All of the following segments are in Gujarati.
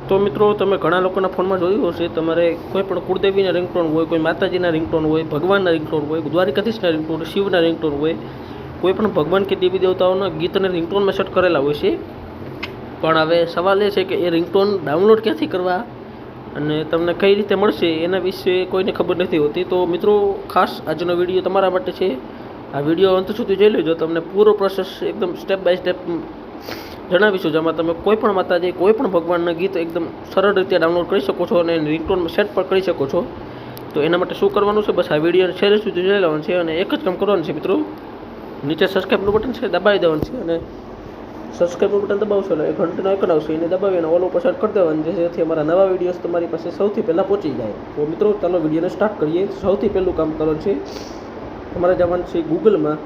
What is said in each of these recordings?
તો મિત્રો તમે ઘણા લોકોના ફોનમાં જોયું હશે, તમારે કોઈ પણ કુળદેવીના રિંગટોન હોય, કોઈ માતાજીના રિંગટોન હોય, ભગવાનના રિંગટોન હોય, દ્વારિકાધીશના રિંગટોન હોય, શિવના રિંગટોન હોય, કોઈ પણ ભગવાન કે દેવી દેવતાઓના ગીતને રિંગટોનમાં સેટ કરેલા હોય છે. પણ હવે સવાલ એ છે કે એ રિંગટોન ડાઉનલોડ ક્યાંથી કરવા અને તમને કઈ રીતે મળશે એના વિશે કોઈને ખબર નથી હોતી. તો મિત્રો ખાસ આજનો વિડીયો તમારા માટે છે. આ વિડીયો અંત સુધી જોઈ લેજો, તમને પૂરો પ્રોસેસ એકદમ સ્ટેપ બાય સ્ટેપ જણાવીશું, જેમાં તમે કોઈ પણ માતાજી કોઈ પણ ભગવાનના ગીત એકદમ સરળ રીતે ડાઉનલોડ કરી શકો છો અને રિંગટોનમાં સેટ પણ કરી શકો છો. તો એના માટે શું કરવાનું છે, બસ આ વિડીયોને છેલ્લે સુધી જોઈ લેવાનું છે અને એક જ કામ કરવાનું છે મિત્રો, નીચે સબસ્ક્રાઈબનું બટન છે દબાવી દેવાનું છે અને સબસ્ક્રાઈબનું બટન દબાવશો એટલે ઘંટીનો આઇકન આવશે, એને દબાવીને ઓલ ઉપર સેટ કરી દેવાનું છે, જેથી અમારા નવા વિડીયોઝ તમારી પાસે સૌથી પહેલાં પહોંચી જાય. તો મિત્રો ચાલો વિડીયોને સ્ટાર્ટ કરીએ. સૌથી પહેલું કામ કરવાનું છે, તમારે જવાનું છે ગૂગલમાં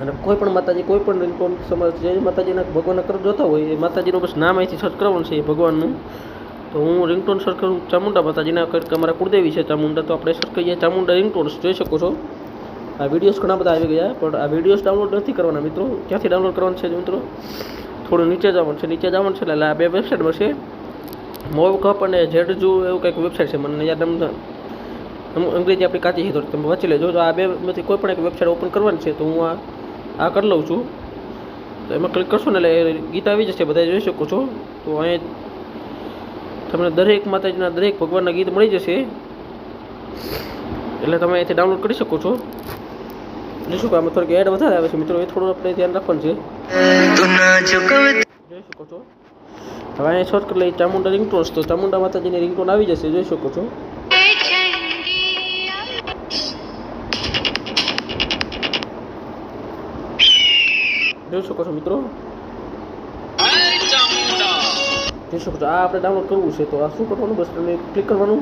અને કોઈ પણ માતાજી કોઈ પણ રિંગટોન જે માતાજીના ભગવાનના કર જોતા હોય એ માતાજીનું બસ નામ અહીંથી સર્ચ કરવાનું છે એ ભગવાનનું. તો હું રિંગટોન સર્ચ કરું ચામુંડા માતાજીના, કંઈક અમારા કુળદેવી છે ચામુંડા, તો આપણે સર્ચ કરીએ ચામુંડા રિંગટોન્સ. જોઈ શકો છો આ વિડીયોઝ ઘણા બધા આવી ગયા, પણ આ વિડીયોઝ ડાઉનલોડ નથી કરવાના મિત્રો. ક્યાંથી ડાઉનલોડ કરવાનું છે મિત્રો, થોડું નીચે જવાનું છે, નીચે જવાનું છે એટલે આ બે વેબસાઇટમાં છે, મોવ કપ અને ઝેડજુ એવું કંઈક વેબસાઇટ છે, મને યાદ અંગ્રેજી આપણી કાચી છે તો તમે વાંચી લેજો. તો આ બેમાંથી કોઈ પણ એક વેબસાઇટ ઓપન કરવાની છે, તો હું આ કરી લઉં છું. તો એમાં ક્લિક કરશો ને એટલે ગીત આવી જશે, બધા જોઈ શકો છો. તો અહીંયા તમને દરેક માતાજીના દરેક ભગવાનના ગીત મળી જશે, એટલે તમે અહીંથી ડાઉનલોડ કરી શકો છો. જોઈશું કે આમાં થોડીક એડ વધારે આવે છે મિત્રો, એ થોડું આપણે ધ્યાન રાખવાનું છે. જોઈ શકો છો હવે અહીંયા સર્ચ કરી લઈએ ચામુંડા રિંગટોન્સ, તો ચામુંડા માતાજીની રિંગટોન આવી જશે. જોઈ શકો છો જોઈ શકો છો મિત્રો, જોઈ શકો છો. આ આપણે ડાઉનલોડ કરવું છે, તો આ શું કરવાનું, બસ તમે ક્લિક કરવાનું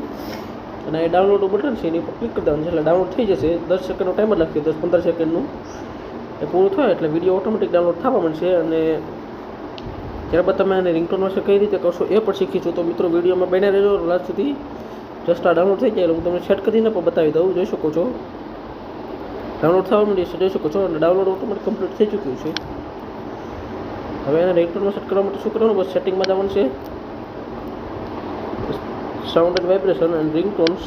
અને એ ડાઉનલોડ બટન છે એની પર ક્લિક કરી દેવાનું છે એટલે ડાઉનલોડ થઈ જશે. 10 સેકન્ડનો ટાઈમર લાગશે, 10-15 સેકન્ડનું. એ પૂરું થાય એટલે વિડીયો ઓટોમેટિક ડાઉનલોડ થવા માંડશે અને ત્યારબાદ તમે એને રિંગટોનમાં કઈ રીતે કરશો એ પણ શીખીશું. તો મિત્રો વિડીયોમાં બન્યા રહેજો લાસ્ટ સુધી. જસ્ટ આ ડાઉનલોડ થઈ જાય એટલે હું તમને સેટ કરીને પણ બતાવી દઉં. જોઈ શકો છો ડાઉનલોડ થવા માંડી છે, જોઈ શકો છો, અને ડાઉનલોડ ઓટોમેટિક કમ્પ્લીટ થઈ ચૂક્યું છે. હવે એને રિંગટોનમાં સેટ કરવા માટે શું કરવાનું, બસ સેટિંગમાં જવાનું છે, સાઉન્ડ એન્ડ વાઇબ્રેશન એન્ડ રિંગટોન્સ,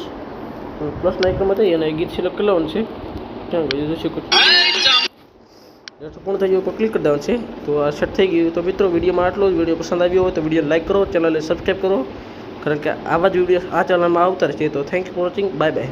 પ્લસના આઇકનમાં જઈ અને ગીત સિલેક્ટ કરી લેવાનું છે. ક્યાં ગયું જોઈ શકો છો, પૂર્ણ થઈ ગયું ઉપર ક્લિક કરી દેવાનું છે. તો આ સેટ થઈ ગયું. તો મિત્રો વિડીયોમાં આટલો જ. વિડીયો પસંદ આવ્યો હોય તો વિડીયો લાઇક કરો, ચેનલને સબસ્ક્રાઈબ કરો, કારણ કે આવા જ વિડીયો આ ચેનલમાં આવતા રહેશે. તો thank you for watching, bye bye.